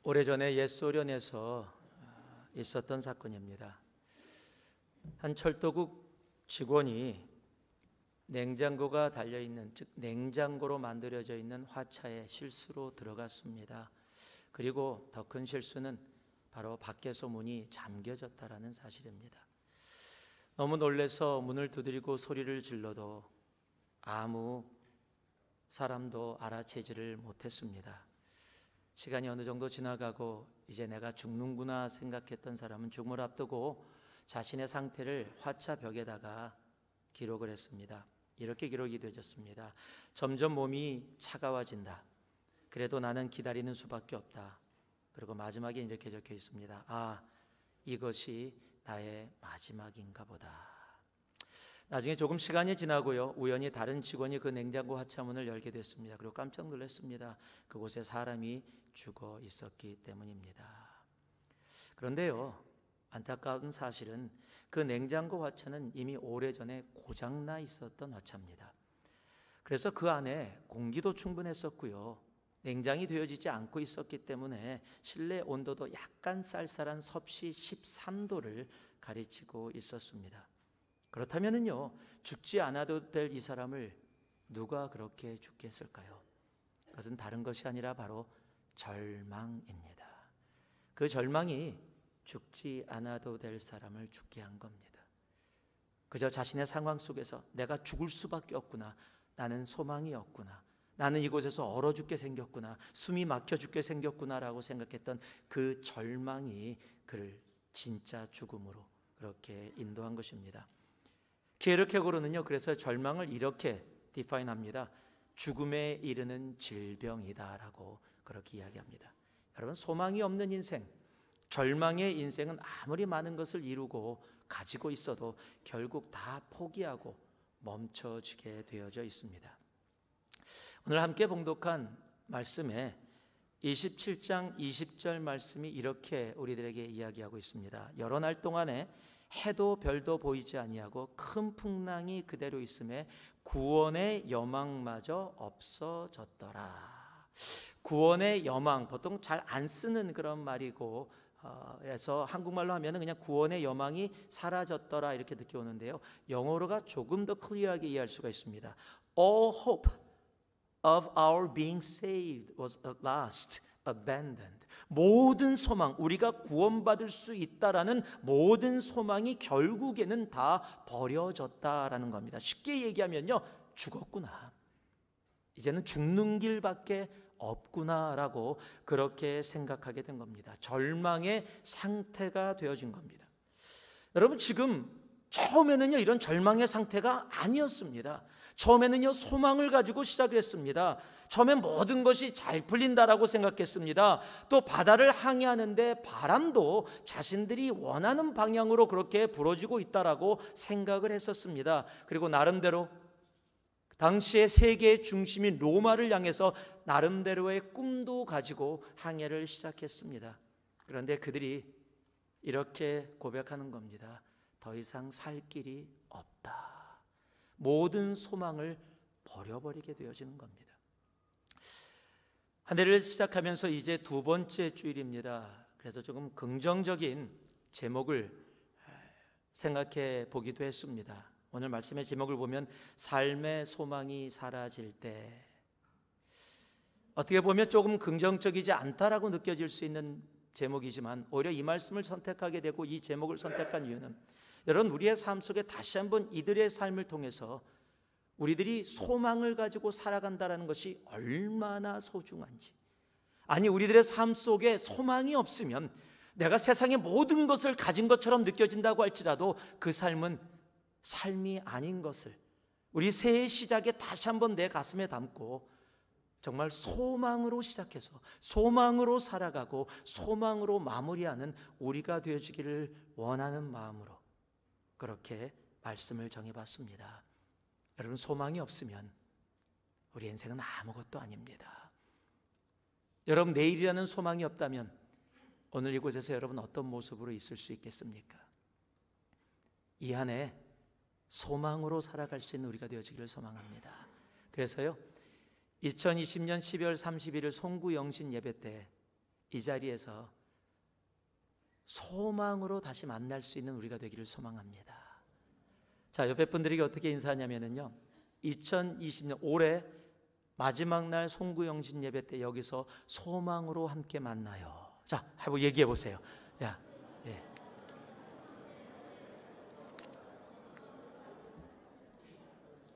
오래전에 옛 소련에서 있었던 사건입니다. 한 철도국 직원이 냉장고가 달려있는, 즉 냉장고로 만들어져 있는 화차에 실수로 들어갔습니다. 그리고 더 큰 실수는 바로 밖에서 문이 잠겨졌다라는 사실입니다. 너무 놀라서 문을 두드리고 소리를 질러도 아무 사람도 알아채지를 못했습니다. 시간이 어느 정도 지나가고 이제 내가 죽는구나 생각했던 사람은 죽음을 앞두고 자신의 상태를 화차 벽에다가 기록을 했습니다. 이렇게 기록이 되어졌습니다. 점점 몸이 차가워진다. 그래도 나는 기다리는 수밖에 없다. 그리고 마지막에 이렇게 적혀 있습니다. 아, 이것이 나의 마지막인가 보다. 나중에 조금 시간이 지나고요, 우연히 다른 직원이 그 냉장고 화차문을 열게 됐습니다. 그리고 깜짝 놀랐습니다. 그곳에 사람이 죽어 있었기 때문입니다. 그런데요, 안타까운 사실은 그 냉장고 화차는 이미 오래전에 고장나 있었던 화차입니다. 그래서 그 안에 공기도 충분했었고요, 냉장이 되어지지 않고 있었기 때문에 실내 온도도 약간 쌀쌀한 섭씨 13도를 가리치고 있었습니다. 그렇다면요, 죽지 않아도 될 이 사람을 누가 그렇게 죽게 했을까요? 그것은 다른 것이 아니라 바로 절망입니다. 그 절망이 죽지 않아도 될 사람을 죽게 한 겁니다. 그저 자신의 상황 속에서 내가 죽을 수밖에 없구나, 나는 소망이 없구나, 나는 이곳에서 얼어 죽게 생겼구나, 숨이 막혀 죽게 생겼구나 라고 생각했던 그 절망이 그를 진짜 죽음으로 그렇게 인도한 것입니다. 케르케고르는요, 그래서 절망을 이렇게 디파인합니다. 죽음에 이르는 질병이다라고 그렇게 이야기합니다. 여러분, 소망이 없는 인생, 절망의 인생은 아무리 많은 것을 이루고 가지고 있어도 결국 다 포기하고 멈춰지게 되어져 있습니다. 오늘 함께 봉독한 말씀에 27장 20절 말씀이 이렇게 우리들에게 이야기하고 있습니다. 여러 날 동안에 해도 별도 보이지 아니하고 큰 풍랑이 그대로 있음에 구원의 여망마저 없어졌더라. 구원의 여망, 보통 잘 안 쓰는 그런 말이고, 그래서 한국말로 하면 그냥 구원의 여망이 사라졌더라 이렇게 느껴 오는데요, 영어로가 조금 더 클리어하게 이해할 수가 있습니다. All hope of our being saved was at last abandoned. 모든 소망, 우리가 구원받을 수 있다라는 모든 소망이 결국에는 다 버려졌다라는 겁니다. 쉽게 얘기하면요, 죽었구나, 이제는 죽는 길밖에 없구나라고 그렇게 생각하게 된 겁니다. 절망의 상태가 되어진 겁니다. 여러분, 지금 처음에는요, 이런 절망의 상태가 아니었습니다. 처음에는요, 소망을 가지고 시작을 했습니다. 처음엔 모든 것이 잘 풀린다라고 생각했습니다. 또 바다를 항해하는데 바람도 자신들이 원하는 방향으로 그렇게 불어지고 있다라고 생각을 했었습니다. 그리고 나름대로 당시의 세계의 중심인 로마를 향해서 나름대로의 꿈도 가지고 항해를 시작했습니다. 그런데 그들이 이렇게 고백하는 겁니다. 더 이상 살 길이 없다. 모든 소망을 버려버리게 되어지는 겁니다. 한 해를 시작하면서 이제 두 번째 주일입니다. 그래서 조금 긍정적인 제목을 생각해 보기도 했습니다. 오늘 말씀의 제목을 보면 삶의 소망이 사라질 때, 어떻게 보면 조금 긍정적이지 않다라고 느껴질 수 있는 제목이지만 오히려 이 말씀을 선택하게 되고 이 제목을 선택한 이유는, 여러분, 우리의 삶 속에 다시 한번 이들의 삶을 통해서 우리들이 소망을 가지고 살아간다는 것이 얼마나 소중한지, 아니 우리들의 삶 속에 소망이 없으면 내가 세상의 모든 것을 가진 것처럼 느껴진다고 할지라도 그 삶은 삶이 아닌 것을 우리 새해 시작에 다시 한번 내 가슴에 담고 정말 소망으로 시작해서 소망으로 살아가고 소망으로 마무리하는 우리가 되어지기를 원하는 마음으로 그렇게 말씀을 정해봤습니다. 여러분, 소망이 없으면 우리 인생은 아무것도 아닙니다. 여러분, 내일이라는 소망이 없다면 오늘 이곳에서 여러분 어떤 모습으로 있을 수 있겠습니까? 이 한해 소망으로 살아갈 수 있는 우리가 되어지기를 소망합니다. 그래서요, 2020년 12월 31일 송구영신 예배 때 이 자리에서 소망으로 다시 만날 수 있는 우리가 되기를 소망합니다. 자, 옆에 분들에게 어떻게 인사하냐면요, 2020년 올해 마지막 날 송구영신 예배 때 여기서 소망으로 함께 만나요. 자, 한번 얘기해 보세요. 야, 예.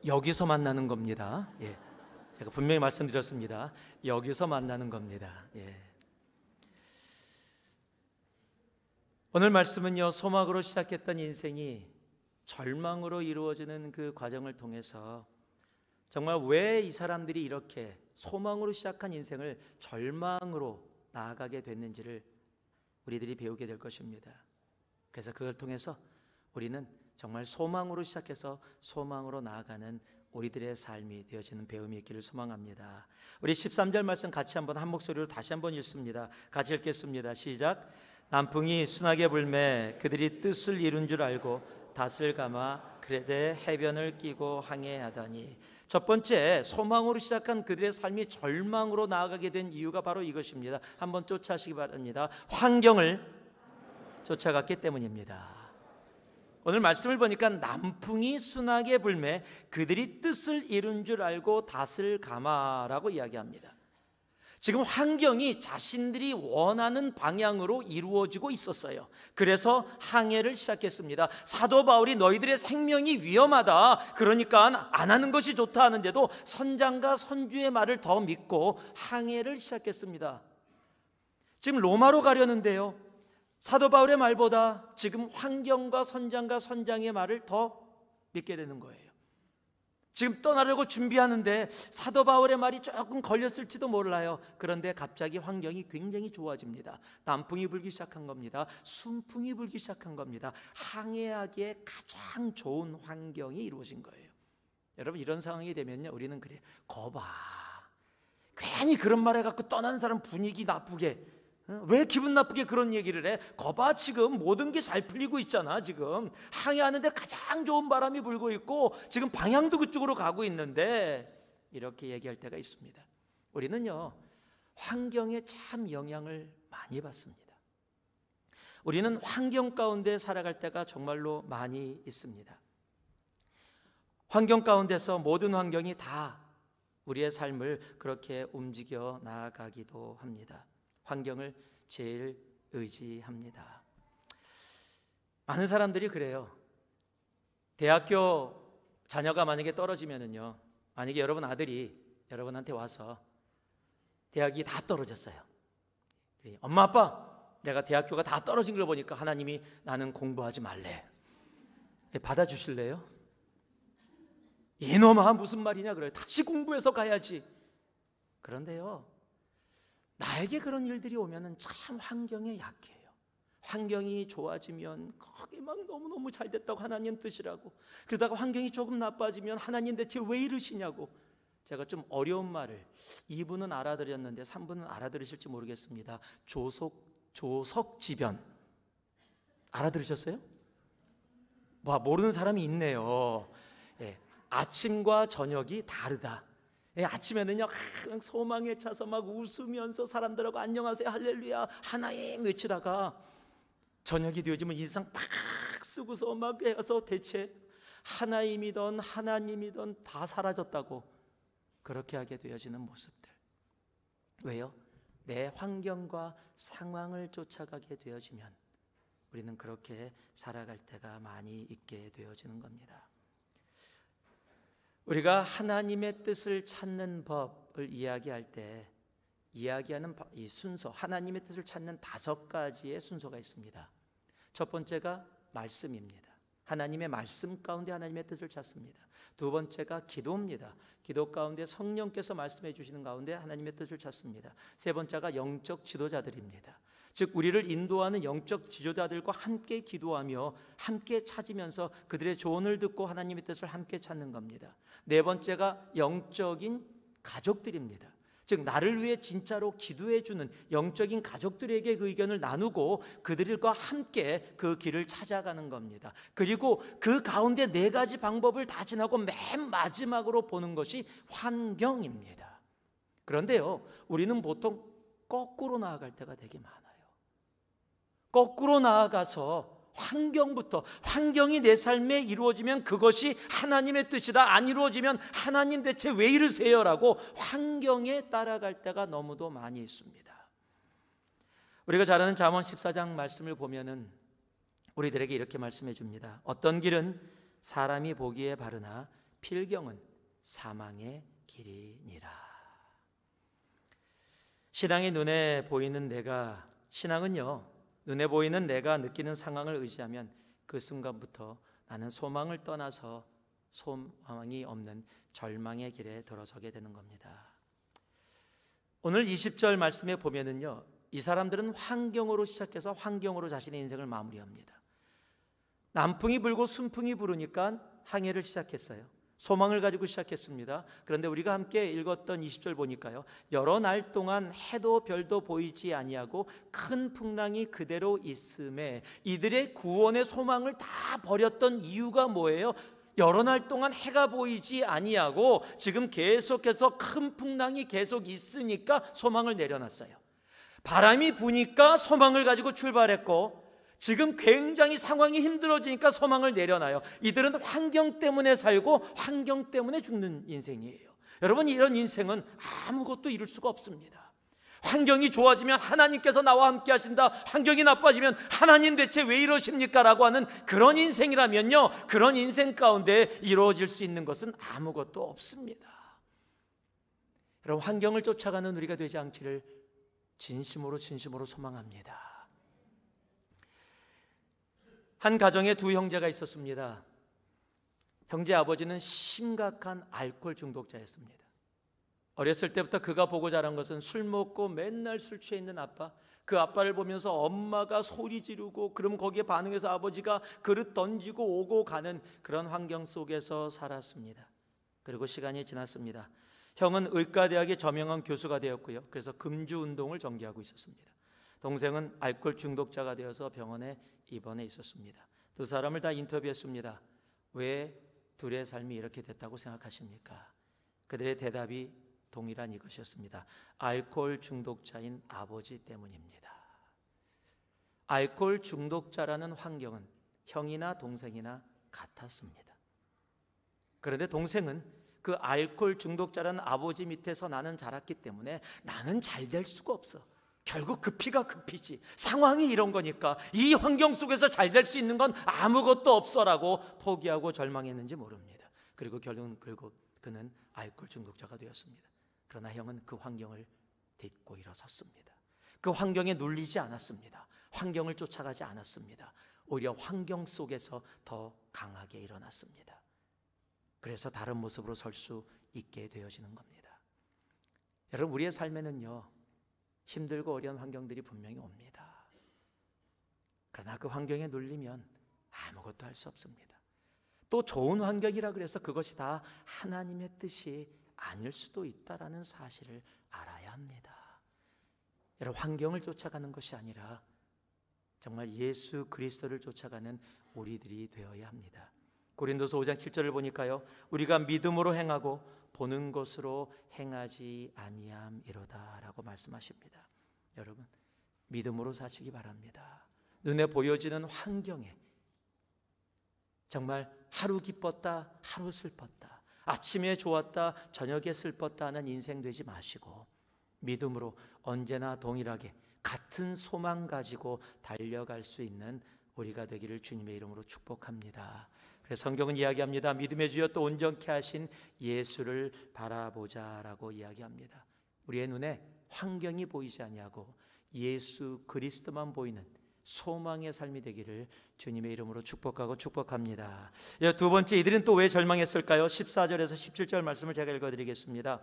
여기서 만나는 겁니다. 예. 제가 분명히 말씀드렸습니다. 여기서 만나는 겁니다. 예. 오늘 말씀은요, 소망으로 시작했던 인생이 절망으로 이루어지는 그 과정을 통해서 정말 왜 이 사람들이 이렇게 소망으로 시작한 인생을 절망으로 나아가게 됐는지를 우리들이 배우게 될 것입니다. 그래서 그걸 통해서 우리는 정말 소망으로 시작해서 소망으로 나아가는 우리들의 삶이 되어지는 배움이 있기를 소망합니다. 우리 13절 말씀 같이 한 목소리로 다시 한번 읽습니다. 같이 읽겠습니다. 시작. 남풍이 순하게 불매 그들이 뜻을 이룬 줄 알고 닷을 감아 그레데 해변을 끼고 항해하더니, 첫 번째 소망으로 시작한 그들의 삶이 절망으로 나아가게 된 이유가 바로 이것입니다. 한번 쫓아가시기 바랍니다. 환경을 쫓아갔기 때문입니다. 오늘 말씀을 보니까 남풍이 순하게 불매 그들이 뜻을 이룬 줄 알고 닷을 감아라고 이야기합니다. 지금 환경이 자신들이 원하는 방향으로 이루어지고 있었어요. 그래서 항해를 시작했습니다. 사도 바울이 너희들의 생명이 위험하다, 그러니까 안 하는 것이 좋다 하는데도 선장과 선주의 말을 더 믿고 항해를 시작했습니다. 지금 로마로 가려는데요, 사도 바울의 말보다 지금 환경과 선장과 선장의 말을 더 믿게 되는 거예요. 지금 떠나려고 준비하는데 사도 바울의 말이 조금 걸렸을지도 몰라요. 그런데 갑자기 환경이 굉장히 좋아집니다. 남풍이 불기 시작한 겁니다. 순풍이 불기 시작한 겁니다. 항해하기에 가장 좋은 환경이 이루어진 거예요. 여러분, 이런 상황이 되면요, 우리는 그래, 거봐, 괜히 그런 말 해갖고 떠나는 사람 분위기 나쁘게, 왜 기분 나쁘게 그런 얘기를 해? 거봐, 지금 모든 게 잘 풀리고 있잖아. 지금 항해하는데 가장 좋은 바람이 불고 있고 지금 방향도 그쪽으로 가고 있는데, 이렇게 얘기할 때가 있습니다. 우리는요, 환경에 참 영향을 많이 받습니다. 우리는 환경 가운데 살아갈 때가 정말로 많이 있습니다. 환경 가운데서 모든 환경이 다 우리의 삶을 그렇게 움직여 나아가기도 합니다. 환경을 제일 의지합니다. 많은 사람들이 그래요. 대학교 자녀가 만약에 떨어지면은요, 만약에 여러분 아들이 여러분한테 와서 대학이 다 떨어졌어요. 엄마 아빠, 내가 대학교가 다 떨어진 걸 보니까 하나님이 나는 공부하지 말래. 받아주실래요? 이놈아, 무슨 말이냐 그래요. 다시 공부해서 가야지. 그런데요, 나에게 그런 일들이 오면은 참 환경에 약해요. 환경이 좋아지면 거기 막 너무너무 잘 됐다고 하나님 뜻이라고, 그러다가 환경이 조금 나빠지면 하나님 대체 왜 이러시냐고. 제가 좀 어려운 말을 2분은 알아들었는데 3분은 알아들으실지 모르겠습니다. 조석지변 알아들으셨어요? 와, 모르는 사람이 있네요. 예, 아침과 저녁이 다르다. 아침에는요, 소망에 차서 막 웃으면서 사람들하고 안녕하세요, 할렐루야, 하나님 외치다가 저녁이 되어지면 인상 팍 쓰고서 막 해서 대체 하나님이던 하나님이던 다 사라졌다고 그렇게 하게 되어지는 모습들. 왜요? 내 환경과 상황을 쫓아가게 되어지면 우리는 그렇게 살아갈 때가 많이 있게 되어지는 겁니다. 우리가 하나님의 뜻을 찾는 법을 이야기할 때 이야기하는 이 순서, 하나님의 뜻을 찾는 5가지의 순서가 있습니다. 첫 번째가 말씀입니다. 하나님의 말씀 가운데 하나님의 뜻을 찾습니다. 두 번째가 기도입니다. 기도 가운데 성령께서 말씀해 주시는 가운데 하나님의 뜻을 찾습니다. 세 번째가 영적 지도자들입니다. 즉 우리를 인도하는 영적 지도자들과 함께 기도하며 함께 찾으면서 그들의 조언을 듣고 하나님의 뜻을 함께 찾는 겁니다. 네 번째가 영적인 가족들입니다. 즉 나를 위해 진짜로 기도해 주는 영적인 가족들에게 그 의견을 나누고 그들과 함께 그 길을 찾아가는 겁니다. 그리고 그 가운데 4가지 방법을 다 지나고 맨 마지막으로 보는 것이 환경입니다. 그런데요, 우리는 보통 거꾸로 나아갈 때가 되게 많아요. 거꾸로 나아가서 환경이 내 삶에 이루어지면 그것이 하나님의 뜻이다, 안 이루어지면 하나님 대체 왜 이러세요? 라고 환경에 따라갈 때가 너무도 많이 있습니다. 우리가 잘 아는 잠언 14장 말씀을 보면은 우리들에게 이렇게 말씀해 줍니다. 어떤 길은 사람이 보기에 바르나 필경은 사망의 길이니라. 신앙이 눈에 보이는 신앙은요, 눈에 보이는 내가 느끼는 상황을 의지하면 그 순간부터 나는 소망을 떠나서 소망이 없는 절망의 길에 들어서게 되는 겁니다. 오늘 20절 말씀에 보면은요, 이 사람들은 환경으로 시작해서 환경으로 자신의 인생을 마무리합니다. 남풍이 불고 순풍이 부르니까 항해를 시작했어요. 소망을 가지고 시작했습니다. 그런데 우리가 함께 읽었던 20절 보니까요, 여러 날 동안 해도 별도 보이지 아니하고 큰 풍랑이 그대로 있음에 이들의 구원의 소망을 다 버렸던 이유가 뭐예요? 여러 날 동안 해가 보이지 아니하고 지금 계속해서 큰 풍랑이 계속 있으니까 소망을 내려놨어요. 바람이 부니까 소망을 가지고 출발했고, 지금 굉장히 상황이 힘들어지니까 소망을 내려놔요. 이들은 환경 때문에 살고 환경 때문에 죽는 인생이에요. 여러분, 이런 인생은 아무것도 이룰 수가 없습니다. 환경이 좋아지면 하나님께서 나와 함께 하신다, 환경이 나빠지면 하나님 대체 왜 이러십니까? 라고 하는 그런 인생이라면요, 그런 인생 가운데 이루어질 수 있는 것은 아무것도 없습니다. 여러분, 환경을 쫓아가는 우리가 되지 않기를 진심으로 소망합니다. 한 가정에 두 형제가 있었습니다. 형제 아버지는 심각한 알코올 중독자였습니다. 어렸을 때부터 그가 보고 자란 것은 술 먹고 맨날 술 취해 있는 아빠, 그 아빠를 보면서 엄마가 소리 지르고 그럼 거기에 반응해서 아버지가 그릇 던지고 오고 가는 그런 환경 속에서 살았습니다. 그리고 시간이 지났습니다. 형은 의과대학의 저명한 교수가 되었고요, 그래서 금주 운동을 전개하고 있었습니다. 동생은 알코올 중독자가 되어서 병원에 입원해 있었습니다. 두 사람을 다 인터뷰했습니다. 왜 둘의 삶이 이렇게 됐다고 생각하십니까? 그들의 대답이 동일한 이것이었습니다. 알코올 중독자인 아버지 때문입니다. 알코올 중독자라는 환경은 형이나 동생이나 같았습니다. 그런데 동생은 그 알코올 중독자라는 아버지 밑에서 나는 자랐기 때문에 나는 잘 될 수가 없어. 결국 그 피가 그 피지. 상황이 이런 거니까 이 환경 속에서 잘 될 수 있는 건 아무것도 없어라고 포기하고 절망했는지 모릅니다. 그리고 결국은 그는 알코올 중독자가 되었습니다. 그러나 형은 그 환경을 딛고 일어섰습니다. 그 환경에 눌리지 않았습니다. 환경을 쫓아가지 않았습니다. 오히려 환경 속에서 더 강하게 일어났습니다. 그래서 다른 모습으로 설 수 있게 되어지는 겁니다. 여러분, 우리의 삶에는요, 힘들고 어려운 환경들이 분명히 옵니다. 그러나 그 환경에 눌리면 아무것도 할 수 없습니다. 또 좋은 환경이라 그래서 그것이 다 하나님의 뜻이 아닐 수도 있다라는 사실을 알아야 합니다. 여러분, 환경을 쫓아가는 것이 아니라 정말 예수 그리스도를 쫓아가는 우리들이 되어야 합니다. 고린도서 5장 7절을 보니까요, 우리가 믿음으로 행하고 보는 것으로 행하지 아니함이로다 라고 말씀하십니다. 여러분, 믿음으로 사시기 바랍니다. 눈에 보여지는 환경에 정말 하루 기뻤다, 하루 슬펐다, 아침에 좋았다, 저녁에 슬펐다 하는 인생 되지 마시고 믿음으로 언제나 동일하게 같은 소망 가지고 달려갈 수 있는 우리가 되기를 주님의 이름으로 축복합니다. 그래서 성경은 이야기합니다. 믿음의 주여 또 온전케 하신 예수를 바라보자라고 이야기합니다. 우리의 눈에 환경이 보이지 아니하고 예수 그리스도만 보이는 소망의 삶이 되기를 주님의 이름으로 축복합니다. 두 번째, 이들은 또 왜 절망했을까요? 14절에서 17절 말씀을 제가 읽어드리겠습니다.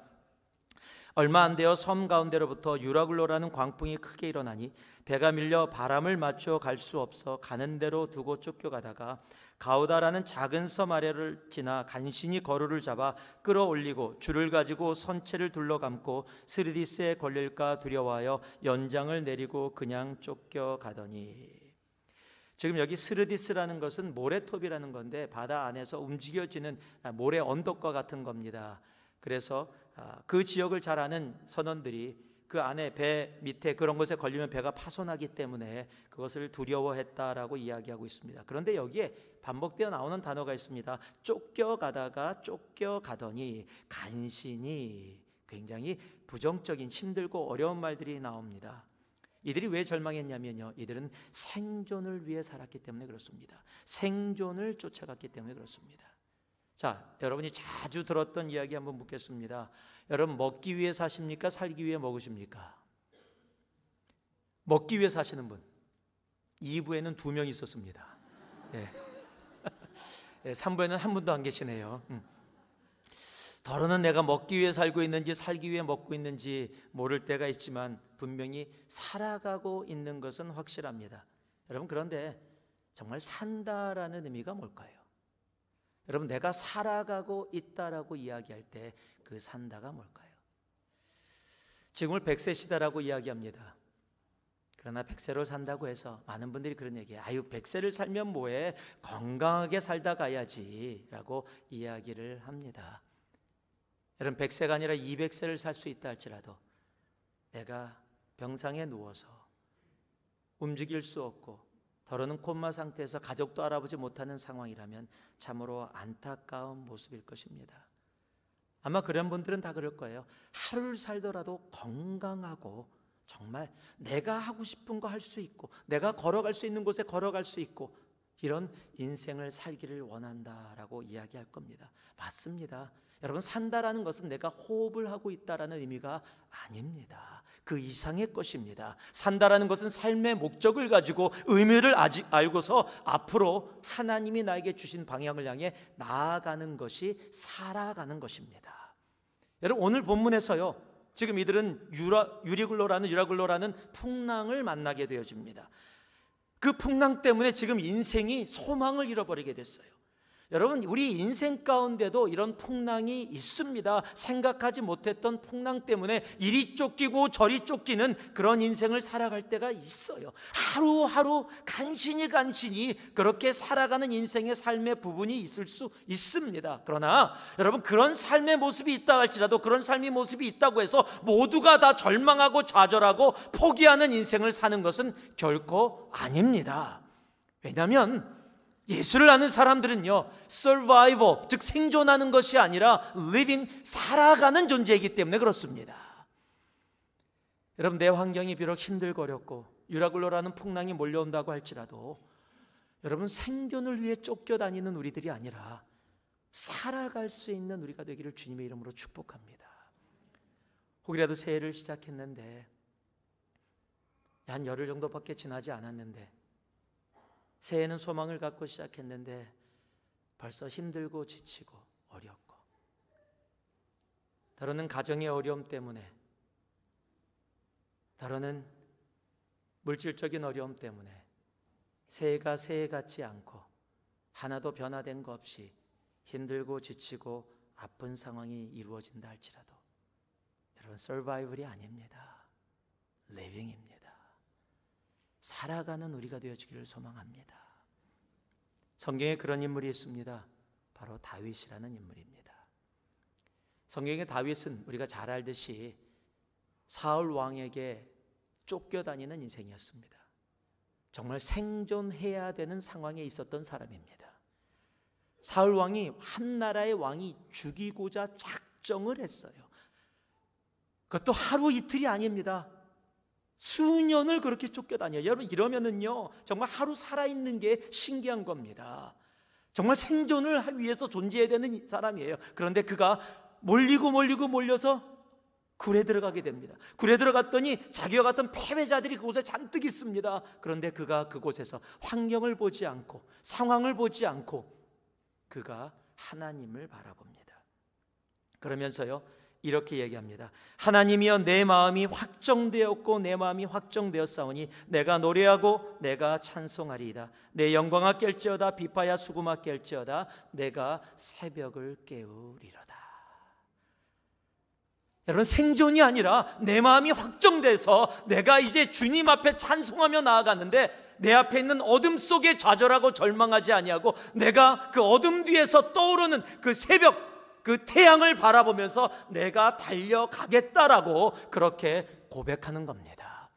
얼마 안 되어 섬 가운데로부터 유라굴로라는 광풍이 크게 일어나니 배가 밀려 바람을 맞춰 갈 수 없어 가는 대로 두고 쫓겨가다가 가우다라는 작은 섬 아래를 지나 간신히 거루를 잡아 끌어올리고 줄을 가지고 선체를 둘러감고 스르디스에 걸릴까 두려워하여 연장을 내리고 그냥 쫓겨가더니. 지금 여기 스르디스라는 것은 모래톱이라는 건데 바다 안에서 움직여지는 모래 언덕과 같은 겁니다. 그래서 그 지역을 잘 아는 선원들이 그 안에 배 밑에 그런 것에 걸리면 배가 파손하기 때문에 그것을 두려워했다라고 이야기하고 있습니다. 그런데 여기에 반복되어 나오는 단어가 있습니다. 쫓겨가다가 쫓겨가더니, 간신히, 굉장히 부정적인 힘들고 어려운 말들이 나옵니다. 이들이 왜 절망했냐면요, 이들은 생존을 위해 살았기 때문에 그렇습니다. 생존을 쫓아갔기 때문에 그렇습니다. 자, 여러분이 자주 들었던 이야기 한번 묻겠습니다. 여러분, 먹기 위해 사십니까? 살기 위해 먹으십니까? 먹기 위해 사시는 분, 2부에는 2명 있었습니다. 예. 3부에는 한 분도 안 계시네요. 더러는 내가 먹기 위해 살고 있는지 살기 위해 먹고 있는지 모를 때가 있지만 분명히 살아가고 있는 것은 확실합니다. 여러분, 그런데 정말 산다라는 의미가 뭘까요? 여러분, 내가 살아가고 있다라고 이야기할 때 그 산다가 뭘까요? 지금을 100세 시대라고 이야기합니다. 그러나 100세로 산다고 해서 많은 분들이 그런 얘기해요. 아유, 100세를 살면 뭐해? 건강하게 살다 가야지 라고 이야기를 합니다. 여러분, 100세가 아니라 200세를 살 수 있다 할지라도 내가 병상에 누워서 움직일 수 없고 더러는 콤마 상태에서 가족도 알아보지 못하는 상황이라면 참으로 안타까운 모습일 것입니다. 아마 그런 분들은 다 그럴 거예요. 하루를 살더라도 건강하고 정말 내가 하고 싶은 거 할 수 있고 내가 걸어갈 수 있는 곳에 걸어갈 수 있고 이런 인생을 살기를 원한다라고 이야기할 겁니다. 맞습니다. 여러분, 산다라는 것은 내가 호흡을 하고 있다라는 의미가 아닙니다. 그 이상의 것입니다. 산다라는 것은 삶의 목적을 가지고 의미를 알고서 앞으로 하나님이 나에게 주신 방향을 향해 나아가는 것이 살아가는 것입니다. 여러분, 오늘 본문에서요, 지금 이들은 유라굴로라는 풍랑을 만나게 되어집니다. 그 풍랑 때문에 지금 인생이 소망을 잃어버리게 됐어요. 여러분, 우리 인생 가운데도 이런 풍랑이 있습니다. 생각하지 못했던 풍랑 때문에 이리 쫓기고 저리 쫓기는 그런 인생을 살아갈 때가 있어요. 하루하루 간신히 그렇게 살아가는 인생의 삶의 부분이 있을 수 있습니다. 그러나 여러분, 그런 삶의 모습이 있다 할지라도 그런 삶의 모습이 있다고 해서 모두가 다 절망하고 좌절하고 포기하는 인생을 사는 것은 결코 아닙니다. 왜냐하면 예수를 아는 사람들은요, survival, 즉 생존하는 것이 아니라 living, 살아가는 존재이기 때문에 그렇습니다. 여러분, 내 환경이 비록 힘들고 어렵고 유라굴로라는 풍랑이 몰려온다고 할지라도 여러분, 생존을 위해 쫓겨다니는 우리들이 아니라 살아갈 수 있는 우리가 되기를 주님의 이름으로 축복합니다. 혹이라도 새해를 시작했는데 한 열흘 정도밖에 지나지 않았는데 새해는 소망을 갖고 시작했는데 벌써 힘들고 지치고 어렵고, 더러는 가정의 어려움 때문에, 더러는 물질적인 어려움 때문에 새해가 새해 같지 않고 하나도 변화된 거 없이 힘들고 지치고 아픈 상황이 이루어진다 할지라도 여러분, 서바이벌이 아닙니다. 리빙입니다. 살아가는 우리가 되어지기를 소망합니다. 성경에 그런 인물이 있습니다. 바로 다윗이라는 인물입니다. 성경의 다윗은 우리가 잘 알듯이 사울 왕에게 쫓겨다니는 인생이었습니다. 정말 생존해야 되는 상황에 있었던 사람입니다. 사울 왕이 한 나라의 왕이 죽이고자 작정을 했어요. 그것도 하루 이틀이 아닙니다. 수년을 그렇게 쫓겨다녀요. 여러분, 이러면은요 정말 하루 살아있는 게 신기한 겁니다. 정말 생존을 하기 위해서 존재해야 되는 사람이에요. 그런데 그가 몰려서 굴에 들어가게 됩니다. 굴에 들어갔더니 자기와 같은 패배자들이 그곳에 잔뜩 있습니다. 그런데 그가 그곳에서 환경을 보지 않고 상황을 보지 않고 그가 하나님을 바라봅니다. 그러면서요 이렇게 얘기합니다. 하나님이여, 내 마음이 확정되었고 내 마음이 확정되었사오니 내가 노래하고 내가 찬송하리이다. 내 영광아 깰지어다, 비파야 수금아 깰지어다, 내가 새벽을 깨우리로다. 여러분, 생존이 아니라 내 마음이 확정돼서 내가 이제 주님 앞에 찬송하며 나아갔는데 내 앞에 있는 어둠 속에 좌절하고 절망하지 아니하고 내가 그 어둠 뒤에서 떠오르는 그 새벽, 그 태양을 바라보면서 내가 달려가겠다라고 그렇게 고백하는 겁니다.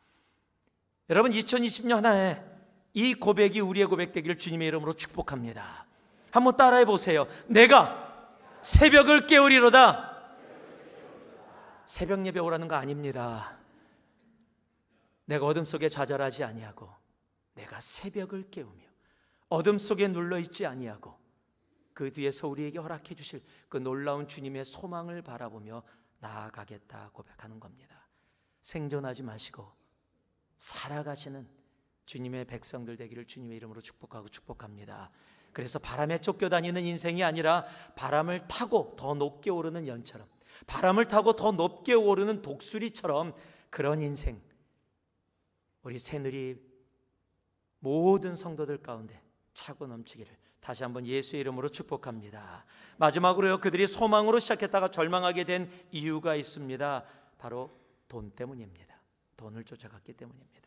여러분, 2020년 하나에 이 고백이 우리의 고백 되기를 주님의 이름으로 축복합니다. 한번 따라해 보세요. 내가 새벽을 깨우리로다. 새벽 예배 오라는 거 아닙니다. 내가 어둠 속에 좌절하지 아니하고 내가 새벽을 깨우며 어둠 속에 눌러있지 아니하고 그 뒤에서 우리에게 허락해 주실 그 놀라운 주님의 소망을 바라보며 나아가겠다 고백하는 겁니다. 생존하지 마시고 살아가시는 주님의 백성들 되기를 주님의 이름으로 축복하고 축복합니다. 그래서 바람에 쫓겨다니는 인생이 아니라 바람을 타고 더 높게 오르는 연처럼, 바람을 타고 더 높게 오르는 독수리처럼 그런 인생, 우리 새누리 모든 성도들 가운데 차고 넘치기를 다시 한번 예수의 이름으로 축복합니다. 마지막으로요, 그들이 소망으로 시작했다가 절망하게 된 이유가 있습니다. 바로 돈 때문입니다. 돈을 쫓아갔기 때문입니다.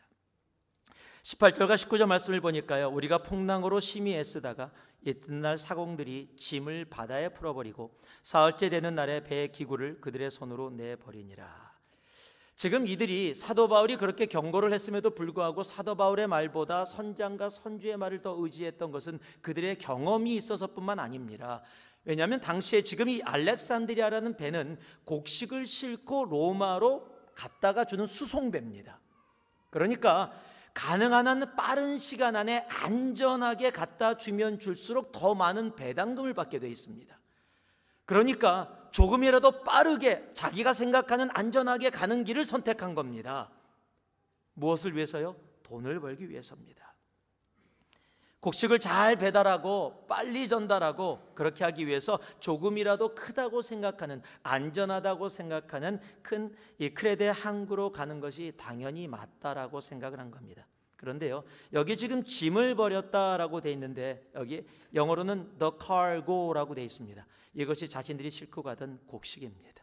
18절과 19절 말씀을 보니까요, 우리가 풍랑으로 심히 애쓰다가 이튿날 사공들이 짐을 바다에 풀어버리고 사흘째 되는 날에 배의 기구를 그들의 손으로 내버리니라. 지금 이들이 사도 바울이 그렇게 경고를 했음에도 불구하고 사도 바울의 말보다 선장과 선주의 말을 더 의지했던 것은 그들의 경험이 있어서뿐만 아닙니다. 왜냐하면 당시에 지금 이 알렉산드리아라는 배는 곡식을 싣고 로마로 갔다가 주는 수송배입니다. 그러니까 가능한 한 빠른 시간 안에 안전하게 갖다 주면 줄수록 더 많은 배당금을 받게 되어 있습니다. 그러니까 조금이라도 빠르게 자기가 생각하는 안전하게 가는 길을 선택한 겁니다. 무엇을 위해서요? 돈을 벌기 위해서입니다. 곡식을 잘 배달하고 빨리 전달하고 그렇게 하기 위해서 조금이라도 크다고 생각하는, 안전하다고 생각하는 큰 이 크레데 항구로 가는 것이 당연히 맞다라고 생각을 한 겁니다. 그런데요, 여기 지금 짐을 버렸다라고 돼 있는데 여기 영어로는 the cargo라고 돼 있습니다. 이것이 자신들이 싣고 가던 곡식입니다.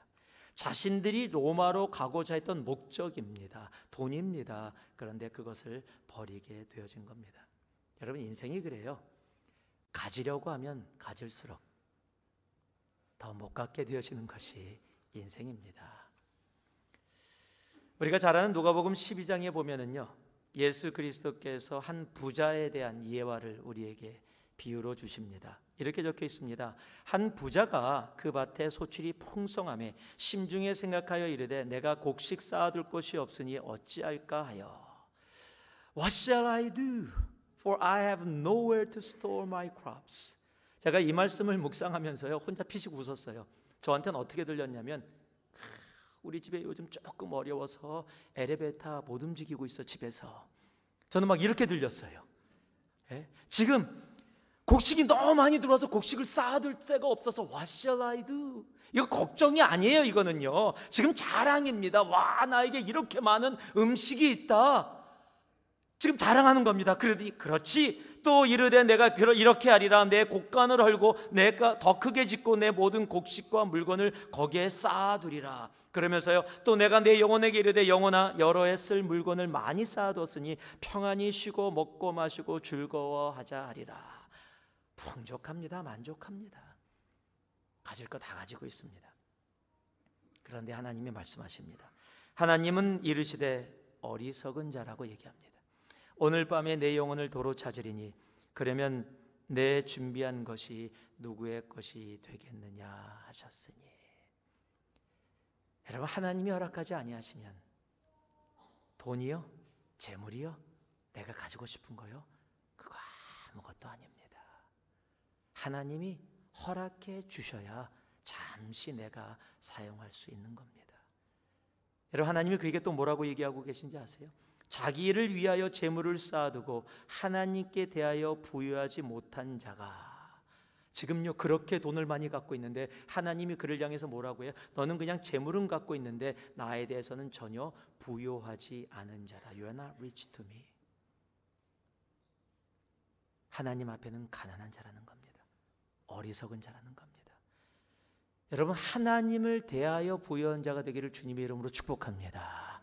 자신들이 로마로 가고자 했던 목적입니다. 돈입니다. 그런데 그것을 버리게 되어진 겁니다. 여러분, 인생이 그래요. 가지려고 하면 가질수록 더 못 갖게 되어지는 것이 인생입니다. 우리가 잘 아는 누가복음 12장에 보면은요, 예수 그리스도께서 한 부자에 대한 예화를 우리에게 비유로 주십니다. 이렇게 적혀 있습니다. 한 부자가 그 밭에 소출이 풍성하매 심중에 생각하여 이르되 내가 곡식 쌓아둘 곳이 없으니 어찌할까 하여 What shall I do? For I have nowhere to store my crops. 제가 이 말씀을 묵상하면서요, 혼자 피식 웃었어요. 저한테는 어떻게 들렸냐면, 우리 집에 요즘 조금 어려워서 엘리베이터 못 움직이고 있어 집에서. 저는 막 이렇게 들렸어요. 예? 지금 곡식이 너무 많이 들어와서 곡식을 쌓아둘 데가 없어서 What shall I do? 이거 걱정이 아니에요. 이거는요, 지금 자랑입니다. 와, 나에게 이렇게 많은 음식이 있다, 지금 자랑하는 겁니다. 그렇지, 또 이르되 내가 이렇게 하리라. 내 곡간을 헐고 내가 더 크게 짓고 내 모든 곡식과 물건을 거기에 쌓아두리라. 그러면서요, 또 내가 내 영혼에게 이르되 영혼아, 여러 해 쓸 물건을 많이 쌓아두었으니 평안히 쉬고 먹고 마시고 즐거워하자 하리라. 풍족합니다. 만족합니다. 가질 거 다 가지고 있습니다. 그런데 하나님이 말씀하십니다. 하나님은 이르시되 어리석은 자라고 얘기합니다. 오늘 밤에 내 영혼을 도로 찾으리니 그러면 내 준비한 것이 누구의 것이 되겠느냐 하셨으니. 여러분, 하나님이 허락하지 아니하시면 돈이요, 재물이요, 내가 가지고 싶은 거요, 그거 아무것도 아닙니다. 하나님이 허락해 주셔야 잠시 내가 사용할 수 있는 겁니다. 여러분, 하나님이 그에게 또 뭐라고 얘기하고 계신지 아세요? 자기를 위하여 재물을 쌓아두고 하나님께 대하여 부유하지 못한 자가, 지금요 그렇게 돈을 많이 갖고 있는데 하나님이 그를 향해서 뭐라고 해요? 너는 그냥 재물은 갖고 있는데 나에 대해서는 전혀 부유하지 않은 자다. You are not rich to me. 하나님 앞에는 가난한 자라는 겁니다. 어리석은 자라는 겁니다. 여러분, 하나님을 대하여 부유한 자가 되기를 주님의 이름으로 축복합니다.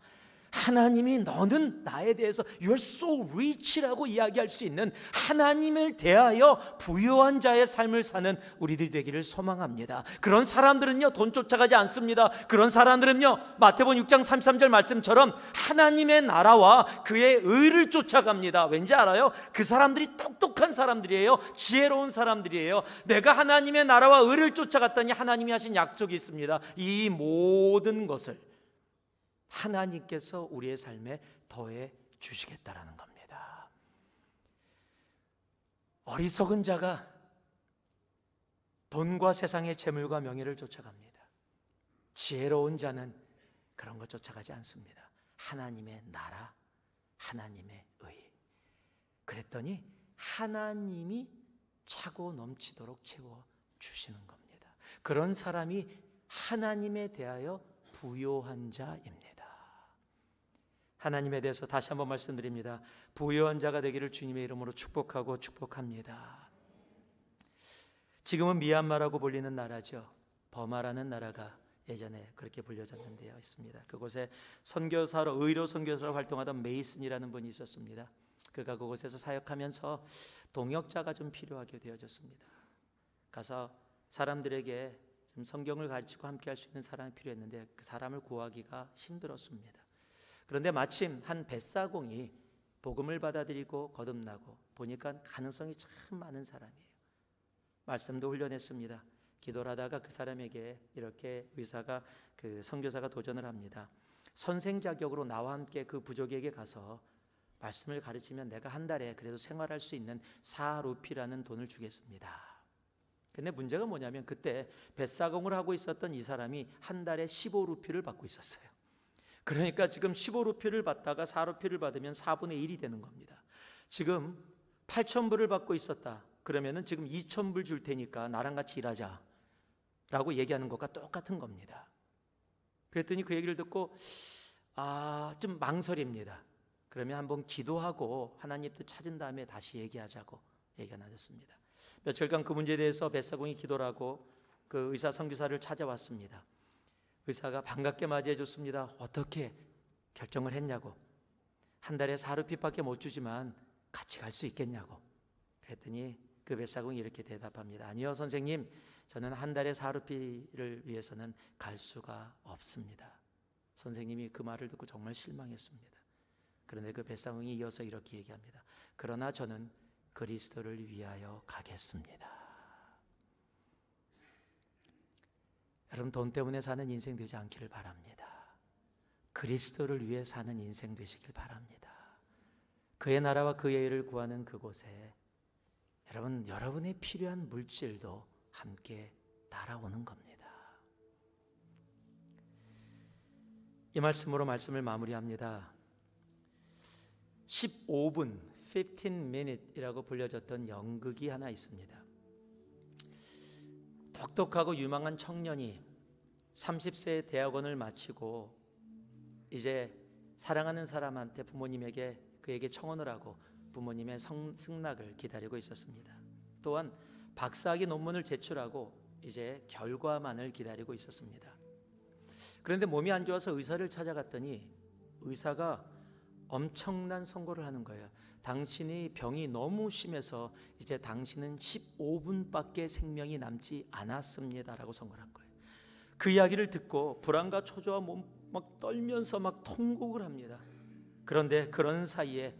하나님이 너는 나에 대해서 You're so rich라고 이야기할 수 있는 하나님을 대하여 부유한 자의 삶을 사는 우리들이 되기를 소망합니다. 그런 사람들은요, 돈 쫓아가지 않습니다. 그런 사람들은요, 마태복음 6장 33절 말씀처럼 하나님의 나라와 그의 의를 쫓아갑니다. 왠지 알아요? 그 사람들이 똑똑한 사람들이에요. 지혜로운 사람들이에요. 내가 하나님의 나라와 의를 쫓아갔더니 하나님이 하신 약속이 있습니다. 이 모든 것을 하나님께서 우리의 삶에 더해 주시겠다라는 겁니다. 어리석은 자가 돈과 세상의 재물과 명예를 쫓아갑니다. 지혜로운 자는 그런 것 쫓아가지 않습니다. 하나님의 나라, 하나님의 의. 그랬더니 하나님이 차고 넘치도록 채워 주시는 겁니다. 그런 사람이 하나님에 대하여 부요한 자입니다. 하나님에 대해서 다시 한번 말씀드립니다. 부요한 자가 되기를 주님의 이름으로 축복하고 축복합니다. 지금은 미얀마라고 불리는 나라죠. 버마라는 나라가 예전에 그렇게 불려졌는데요, 있습니다. 그곳에 선교사로, 의료 선교사로 활동하던 메이슨이라는 분이 있었습니다. 그가 그곳에서 사역하면서 동역자가 좀 필요하게 되어졌습니다. 가서 사람들에게 좀 성경을 가르치고 함께 할 수 있는 사람이 필요했는데 그 사람을 구하기가 힘들었습니다. 그런데 마침 한 뱃사공이 복음을 받아들이고 거듭나고 보니까 가능성이 참 많은 사람이에요. 말씀도 훈련했습니다. 기도를 하다가 그 사람에게 이렇게 의사가, 그 선교사가 도전을 합니다. 선생 자격으로 나와 함께 그 부족에게 가서 말씀을 가르치면 내가 한 달에 그래도 생활할 수 있는 4루피라는 돈을 주겠습니다. 근데 문제가 뭐냐면 그때 뱃사공을 하고 있었던 이 사람이 한 달에 15루피를 받고 있었어요. 그러니까 지금 15루피를 받다가 4루피를 받으면 4분의 1이 되는 겁니다. 지금 8,000불을 받고 있었다. 그러면은 지금 2,000불 줄 테니까 나랑 같이 일하자 라고 얘기하는 것과 똑같은 겁니다. 그랬더니 그 얘기를 듣고 좀 망설입니다. 그러면 한번 기도하고 하나님 뜻 찾은 다음에 다시 얘기하자고 얘기가 나눴습니다. 며칠간 그 문제에 대해서 뱃사공이 기도를 하고 그 의사 선교사를 찾아왔습니다. 의사가 반갑게 맞이해 줬습니다. 어떻게 결정을 했냐고. 한 달에 4루피밖에 못 주지만 같이 갈 수 있겠냐고. 그랬더니 그 뱃사공이 이렇게 대답합니다. 아니요 선생님, 저는 한 달에 4루피를 위해서는 갈 수가 없습니다. 선생님이 그 말을 듣고 정말 실망했습니다. 그런데 그 뱃사공이 이어서 이렇게 얘기합니다. 그러나 저는 그리스도를 위하여 가겠습니다. 여러분, 돈 때문에 사는 인생 되지 않기를 바랍니다. 그리스도를 위해 사는 인생 되시길 바랍니다. 그의 나라와 그의 일을 구하는 그곳에 여러분의 필요한 물질도 함께 날아오는 겁니다. 이 말씀으로 말씀을 마무리합니다. 15분, 15minute이라고 불려졌던 연극이 하나 있습니다. 똑똑하고 유망한 청년이 30세의 대학원을 마치고 이제 사랑하는 사람한테 부모님에게 그에게 청혼을 하고 부모님의 승낙을 기다리고 있었습니다. 또한 박사학위 논문을 제출하고 이제 결과만을 기다리고 있었습니다. 그런데 몸이 안 좋아서 의사를 찾아갔더니 의사가 엄청난 선고를 하는 거예요. 당신이 병이 너무 심해서 이제 당신은 15분밖에 생명이 남지 않았습니다라고 선고를 한 거예요. 그 이야기를 듣고 불안과 초조와 몸 막 떨면서 막 통곡을 합니다. 그런데 그런 사이에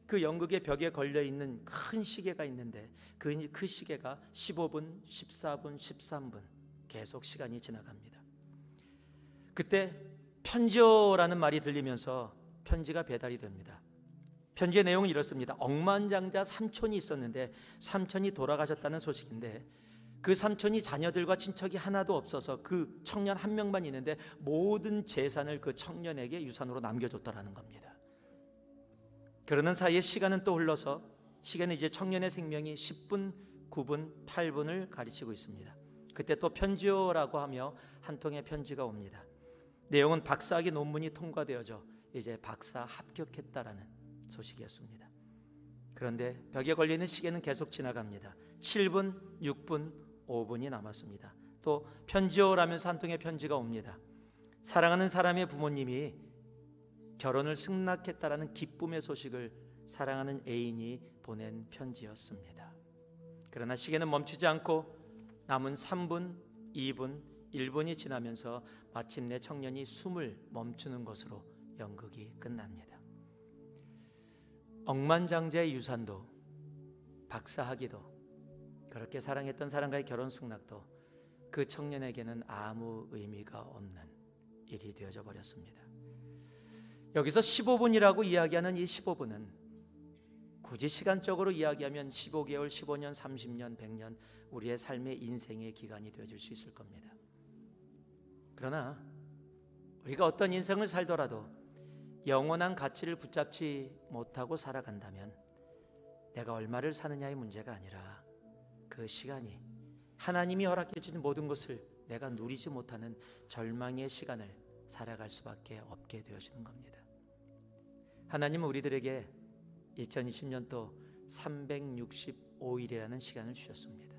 그 연극의 벽에 걸려있는 큰 시계가 있는데 그 시계가 15분, 14분, 13분 계속 시간이 지나갑니다. 그때 편지요라는 말이 들리면서 편지가 배달이 됩니다. 편지의 내용은 이렇습니다. 억만장자 삼촌이 있었는데 삼촌이 돌아가셨다는 소식인데 그 삼촌이 자녀들과 친척이 하나도 없어서 그 청년 한 명만 있는데 모든 재산을 그 청년에게 유산으로 남겨줬다라는 겁니다. 그러는 사이에 시간은 또 흘러서 시간은 이제 청년의 생명이 10분, 9분, 8분을 가르치고 있습니다. 그때 또 편지요라고 하며 한 통의 편지가 옵니다. 내용은 박사학위 논문이 통과되어져 이제 박사 합격했다라는 소식이었습니다. 그런데 벽에 걸리는 시계는 계속 지나갑니다. 7분, 6분, 5분이 남았습니다. 또 편지요라면서 한 통의 편지가 옵니다. 사랑하는 사람의 부모님이 결혼을 승낙했다라는 기쁨의 소식을 사랑하는 애인이 보낸 편지였습니다. 그러나 시계는 멈추지 않고 남은 3분, 2분, 1분이 지나면서 마침내 청년이 숨을 멈추는 것으로 연극이 끝납니다. 억만장자의 유산도, 박사학위도, 그렇게 사랑했던 사람과의 결혼 승낙도 그 청년에게는 아무 의미가 없는 일이 되어져 버렸습니다. 여기서 15분이라고 이야기하는 이 15분은 굳이 시간적으로 이야기하면 15개월, 15년, 30년, 100년 우리의 삶의 인생의 기간이 되어질 수 있을 겁니다. 그러나 우리가 어떤 인생을 살더라도 영원한 가치를 붙잡지 못하고 살아간다면 내가 얼마를 사느냐의 문제가 아니라 그 시간이 하나님이 허락해 주신 모든 것을 내가 누리지 못하는 절망의 시간을 살아갈 수밖에 없게 되어지는 겁니다. 하나님은 우리들에게 2020년도 365일이라는 시간을 주셨습니다.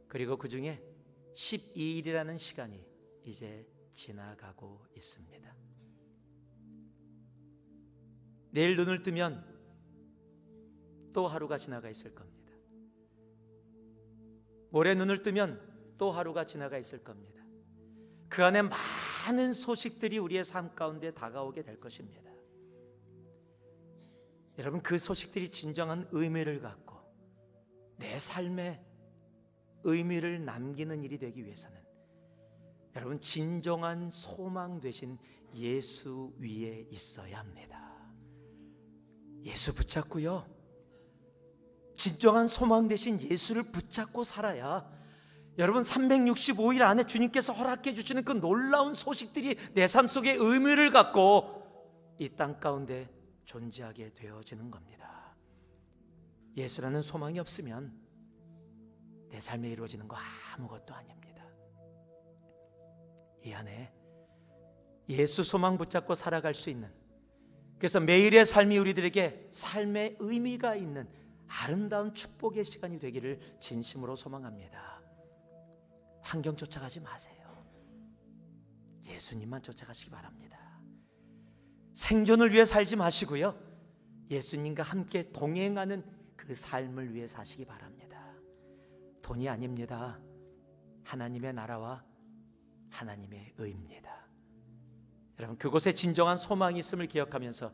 그리고 그 중에 12일이라는 시간이 이제 지나가고 있습니다. 내일 눈을 뜨면 또 하루가 지나가 있을 겁니다. 모레 눈을 뜨면 또 하루가 지나가 있을 겁니다. 그 안에 많은 소식들이 우리의 삶 가운데 다가오게 될 것입니다. 여러분, 그 소식들이 진정한 의미를 갖고 내 삶에 의미를 남기는 일이 되기 위해서는 여러분, 진정한 소망 되신 예수 위에 있어야 합니다. 예수 붙잡고요, 진정한 소망 되신 예수를 붙잡고 살아야 여러분 365일 안에 주님께서 허락해 주시는 그 놀라운 소식들이 내 삶 속에 의미를 갖고 이 땅 가운데 존재하게 되어지는 겁니다. 예수라는 소망이 없으면 내 삶에 이루어지는 거 아무것도 아닙니다. 이 안에 예수 소망 붙잡고 살아갈 수 있는, 그래서 매일의 삶이 우리들에게 삶의 의미가 있는 아름다운 축복의 시간이 되기를 진심으로 소망합니다. 환경 쫓아가지 마세요. 예수님만 쫓아가시기 바랍니다. 생존을 위해 살지 마시고요, 예수님과 함께 동행하는 그 삶을 위해 사시기 바랍니다. 돈이 아닙니다. 하나님의 나라와 하나님의 의입니다. 여러분, 그곳에 진정한 소망이 있음을 기억하면서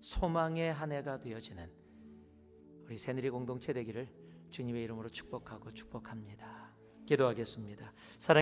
소망의 한 해가 되어지는 우리 새누리 공동체 되기를 주님의 이름으로 축복하고 축복합니다. 기도하겠습니다.